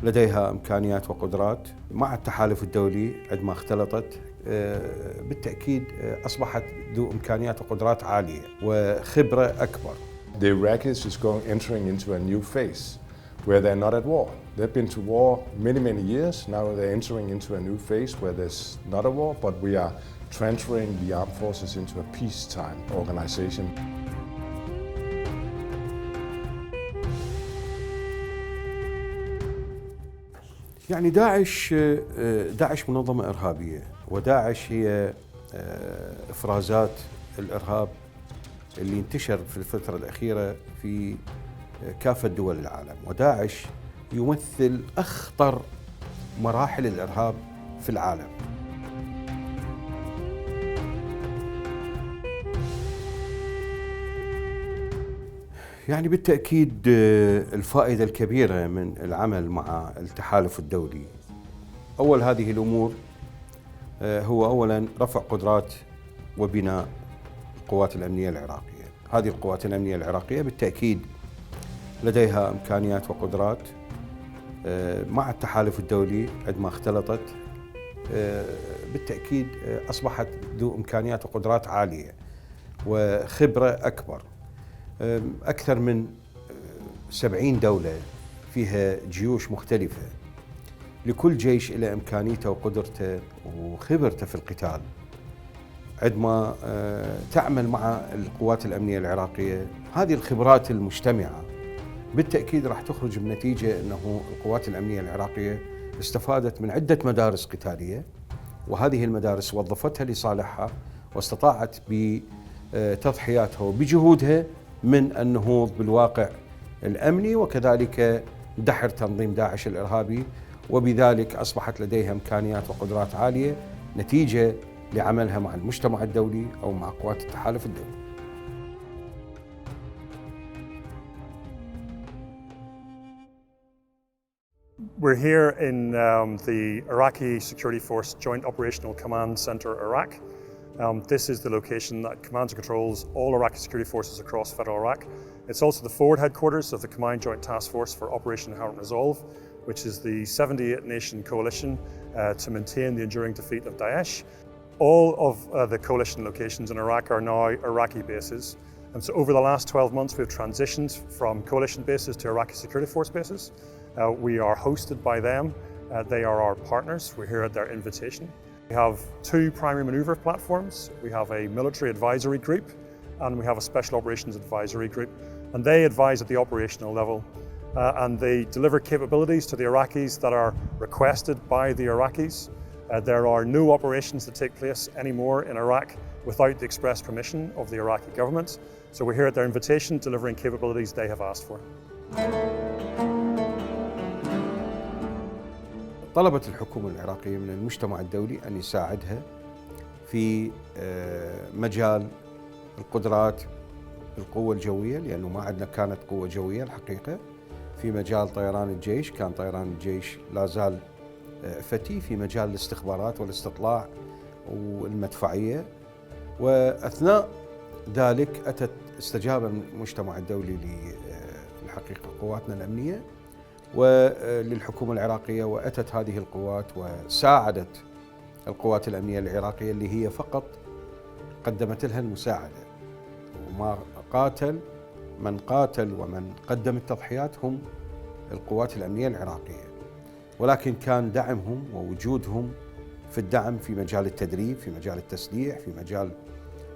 لديها إمكانيات وقدرات مع التحالف الدولي عندما اختلطت بالتأكيد أصبحت ذو إمكانيات وقدرات عالية وخبرة أكبر. The Iraqis is entering into a new phase where they're not at war. They've been to war many years. Now they're entering into a new phase where there's not a war, but we are transferring the armed forces into a peacetime organization. يعني داعش منظمة إرهابية، وداعش هي إفرازات الإرهاب اللي انتشر في الفترة الأخيرة في كافة دول العالم، وداعش يمثل أخطر مراحل الإرهاب في العالم. يعني بالتأكيد الفائدة الكبيرة من العمل مع التحالف الدولي، أول هذه الأمور هو أولا رفع قدرات وبناء القوات الأمنية العراقية. هذه القوات الأمنية العراقية بالتأكيد لديها إمكانيات وقدرات مع التحالف الدولي عندما اختلطت بالتأكيد أصبحت ذو إمكانيات وقدرات عالية وخبرة أكبر. أكثر من 70 دولة فيها جيوش مختلفة، لكل جيش إلى إمكانيته وقدرته وخبرته في القتال. عندما تعمل مع القوات الأمنية العراقية هذه الخبرات المجتمعة بالتأكيد راح تخرج بنتيجة أنه القوات الأمنية العراقية استفادت من عدة مدارس قتالية، وهذه المدارس وظفتها لصالحها واستطاعت بتضحياتها وبجهودها من النهوض بالواقع الأمني وكذلك دحر تنظيم داعش الإرهابي، وبذلك أصبحت لديها إمكانيات وقدرات عالية نتيجة لعملها مع المجتمع الدولي أو مع قوات التحالف الدولي. We're here in the Iraqi Security Force Joint Operational Command Center, Iraq. This is the location that commands and controls all Iraqi security forces across federal Iraq. It's also the forward headquarters of the Combined Joint Task Force for Operation Inherent Resolve, which is the 78-nation coalition to maintain the enduring defeat of Daesh. All of the coalition locations in Iraq are now Iraqi bases. And so over the last 12 months, we've transitioned from coalition bases to Iraqi security force bases. We are hosted by them. They are our partners. We're here at their invitation. We have two primary maneuver platforms. We have a military advisory group and we have a special operations advisory group. And they advise at the operational level and they deliver capabilities to the Iraqis that are requested by the Iraqis. There are no operations that take place anymore in Iraq without the express permission of the Iraqi government. So we're here at their invitation, delivering capabilities they have asked for. طلبت الحكومة العراقية من المجتمع الدولي أن يساعدها في مجال القدرات القوة الجوية، لأنه ما عندنا كانت قوة جوية الحقيقة. في مجال طيران الجيش كان طيران الجيش لا زال فتي، في مجال الاستخبارات والاستطلاع والمدفعية. وأثناء ذلك أتت استجابة من المجتمع الدولي للحقيقة قواتنا الأمنية وللحكومة العراقية، وأتت هذه القوات وساعدت القوات الأمنية العراقية اللي هي فقط قدمت لها المساعدة. وما قاتل من قاتل ومن قدم التضحيات هم القوات الأمنية العراقية، ولكن كان دعمهم ووجودهم في الدعم في مجال التدريب، في مجال التسليح، في مجال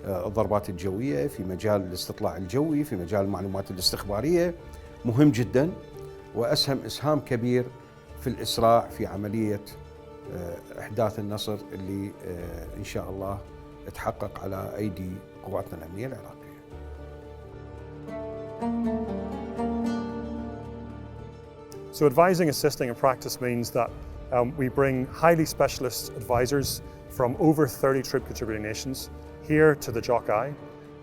الضربات الجوية، في مجال الاستطلاع الجوي، في مجال المعلومات الاستخبارية مهم جدا، وأسهم إسهام كبير في الإسراع في عملية إحداث النصر اللي إن شاء الله تحقق على أيدي قواتنا الأمنية العراقية. So advising, assisting and practice means that we bring highly specialist advisors from over 30 troop contributing nations here to the Jock Eye.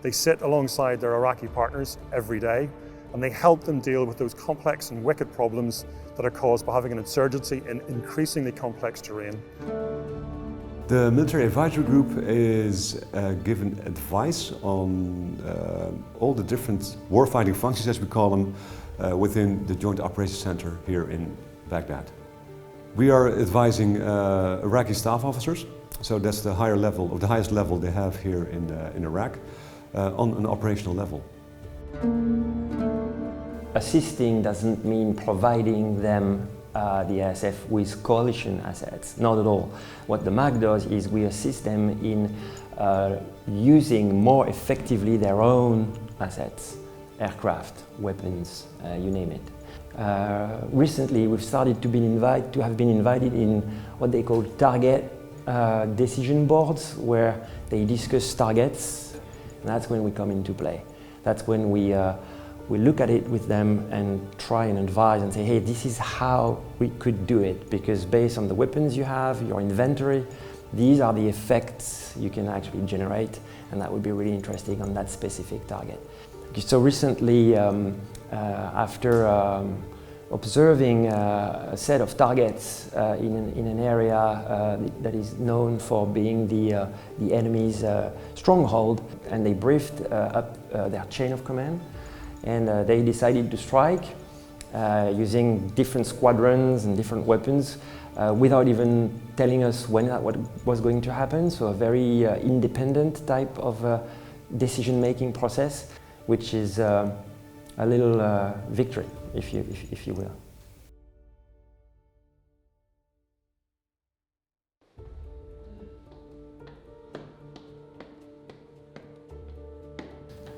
They sit alongside their Iraqi partners every day and they help them deal with those complex and wicked problems that are caused by having an insurgency in increasingly complex terrain. The military advisory group is given advice on all the different warfighting functions, as we call them, within the Joint Operations Center here in Baghdad. We are advising Iraqi staff officers, so that's the higher level, or the highest level they have here in Iraq, on an operational level. Assisting doesn't mean providing them, the ASF, with coalition assets, not at all. What the MAC does is we assist them in using more effectively their own assets, aircraft, weapons, you name it. Recently we've started to have been invited in what they call target decision boards, where they discuss targets, and that's when we come into play. That's when we look at it with them and try and advise and say, hey, this is how we could do it, because based on the weapons you have, your inventory, these are the effects you can actually generate, and that would be really interesting on that specific target. So recently, after observing a set of targets in an area that is known for being the enemy's stronghold, and they briefed up their chain of command, and they decided to strike using different squadrons and different weapons without even telling us when what was going to happen. So a very independent type of decision-making process, which is a little victory, if you will.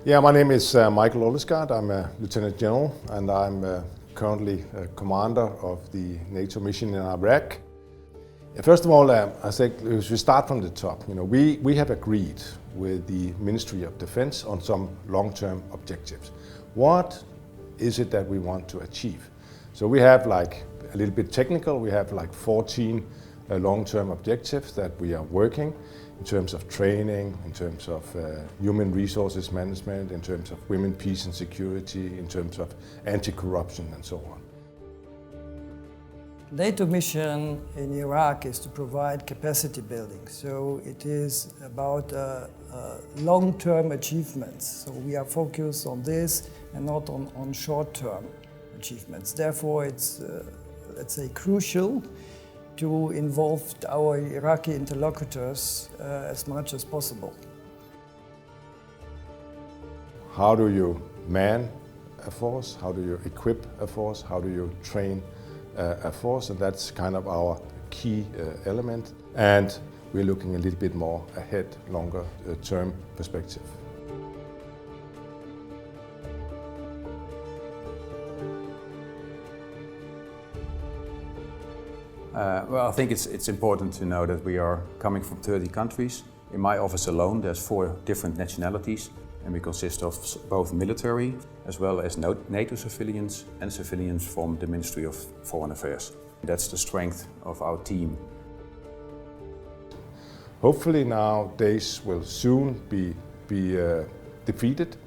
Yeah, my name is Michael Olesgaard. I'm a Lieutenant General, and I'm currently commander of the NATO mission in Iraq. First of all, I think we should start from the top. You know, we have agreed with the Ministry of Defense on some long-term objectives. What is it that we want to achieve? So we have, like, a little bit technical, we have like 14 long-term objectives that we are working in terms of training, in terms of human resources management, in terms of women, peace and security, in terms of anti-corruption and so on. NATO mission in Iraq is to provide capacity building. So it is about long-term achievements. So we are focused on this and not on short-term achievements. Therefore, it's, let's say, crucial to involve our Iraqi interlocutors as much as possible. How do you man a force? How do you equip a force? How do you train a force? And that's kind of our key element. And we're looking a little bit more ahead, longer term perspective. Well, I think it's important to know that we are coming from 30 countries. In my office alone, there's 4 different nationalities, and we consist of both military as well as NATO civilians and civilians from the Ministry of Foreign Affairs. That's the strength of our team. Hopefully now Daesh will soon be defeated,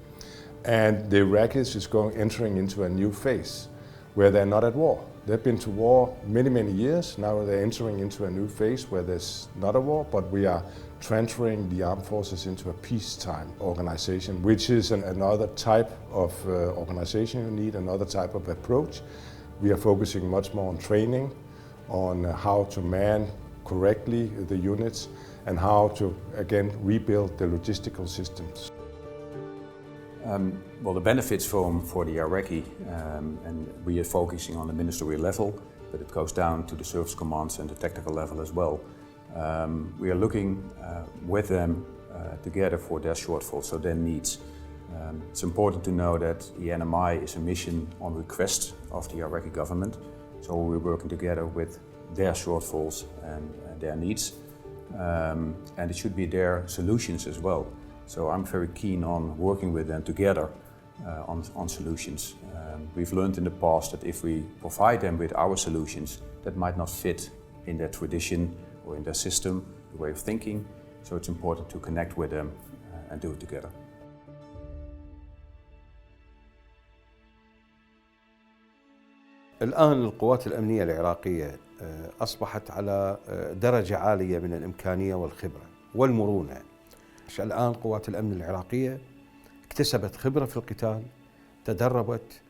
and the Iraqis is entering into a new phase where they're not at war. They've been to war many years. Now they're entering into a new phase where there's not a war, but we are transferring the armed forces into a peacetime organization, which is another type of organization you need, another type of approach. We are focusing much more on training, on how to man correctly the units, and how to, again, rebuild the logistical systems. Well, the benefits for the Iraqi, and we are focusing on the ministerial level, but it goes down to the service commands and the technical level as well. We are looking with them together for their shortfalls, so their needs. It's important to know that the NMI is a mission on request of the Iraqi government, so we're working together with their shortfalls and their needs, and it should be their solutions as well. So I'm very keen on working with them together on solutions. We've learned in the past that if we provide them with our solutions, that might not fit in their tradition or in their system, the way of thinking. So it's important to connect with them and do it together. الآن القوات الأمنية العراقية أصبحت على درجة عالية من الإمكانية والخبرة والمرونة. الآن قوات الأمن العراقية اكتسبت خبرة في القتال، تدربت،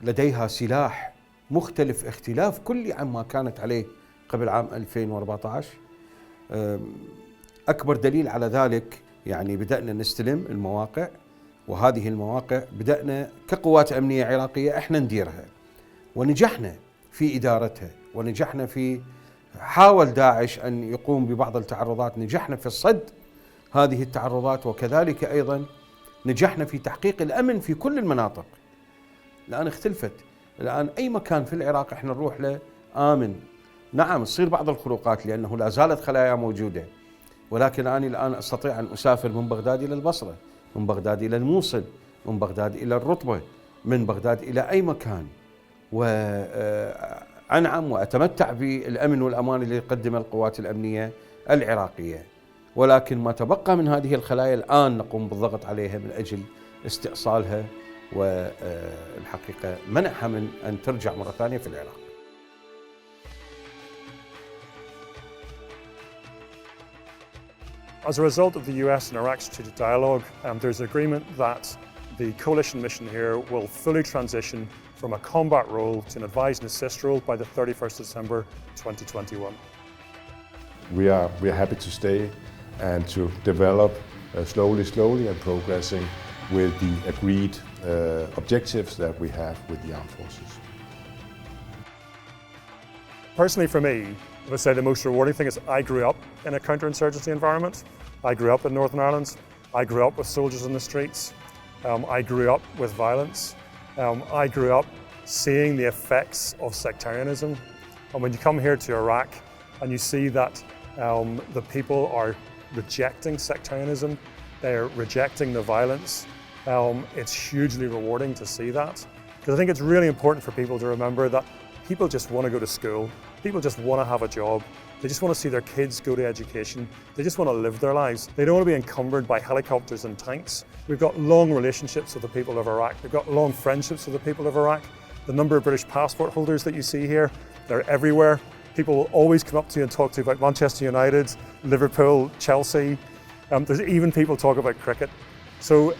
لديها سلاح مختلف اختلاف كلي عما كانت عليه قبل عام 2014. أكبر دليل على ذلك يعني بدأنا نستلم المواقع، وهذه المواقع بدأنا كقوات أمنية عراقية إحنا نديرها، ونجحنا في إدارتها، ونجحنا في حاول داعش أن يقوم ببعض التعرضات، نجحنا في الصد هذه التعرضات، وكذلك أيضا نجحنا في تحقيق الأمن في كل المناطق. الآن اختلفت، الآن أي مكان في العراق احنا نروح له آمن. نعم تصير بعض الخروقات لأنه لا زالت خلايا موجودة، ولكن أنا الآن أستطيع أن أسافر من بغداد إلى البصرة، من بغداد إلى الموصل، من بغداد إلى الرطبة، من بغداد إلى أي مكان، وأنعم وأتمتع بالأمن والأمان اللي يقدمه القوات الأمنية العراقية. ولكن ما تبقى من هذه الخلايا الآن نقوم بالضغط عليها من أجل استئصالها والحقيقة منعها من أن ترجع مرة ثانية في العراق. As a result of the US and Iraq strategic dialogue, there's agreement that the coalition mission here will fully transition from a combat role to an advise and assist role by the 31st of December 2021. We are happy to stay and to develop slowly and progressing with the agreed objectives that we have with the armed forces. Personally for me, I would say the most rewarding thing is I grew up in a counterinsurgency environment. I grew up in Northern Ireland. I grew up with soldiers in the streets. I grew up with violence. I grew up seeing the effects of sectarianism. And when you come here to Iraq and you see that the people are rejecting sectarianism, they're rejecting the violence, it's hugely rewarding to see that. Because I think it's really important for people to remember that people just want to go to school, people just want to have a job, they just want to see their kids go to education, they just want to live their lives. They don't want to be encumbered by helicopters and tanks. We've got long relationships with the people of Iraq, we've got long friendships with the people of Iraq. The number of British passport holders that you see here, they're everywhere. People will always come up to you and talk to you about Manchester United, Liverpool, Chelsea. There's even people talk about cricket. So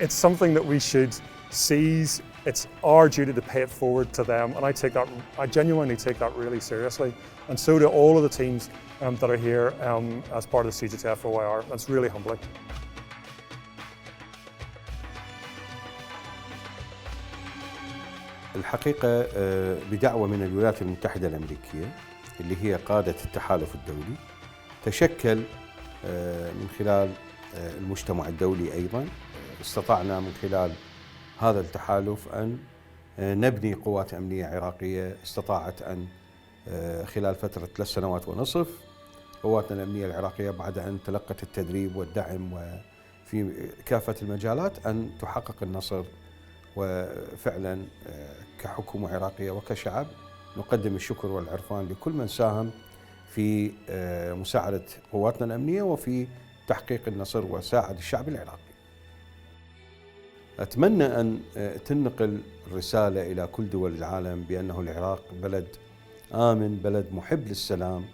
it's something that we should seize. It's our duty to pay it forward to them, and I genuinely take that really seriously, and so do all of the teams that are here as part of the CGTF OIR. That's really humbling. الحقيقة بدعوة من الولايات المتحدة الأمريكية اللي هي قادة التحالف الدولي، تشكل من خلال المجتمع الدولي أيضا، استطعنا من خلال هذا التحالف أن نبني قوات أمنية عراقية استطاعت أن خلال فترة 3 سنوات ونصف قواتنا الأمنية العراقية بعد أن تلقت التدريب والدعم وفي كافة المجالات أن تحقق النصر. وفعلا كحكومة عراقية وكشعب نقدم الشكر والعرفان لكل من ساهم في مساعدة قواتنا الأمنية وفي تحقيق النصر وساعد الشعب العراقي. أتمنى أن تنقل الرسالة إلى كل دول العالم بأنه العراق بلد آمن، بلد محب للسلام،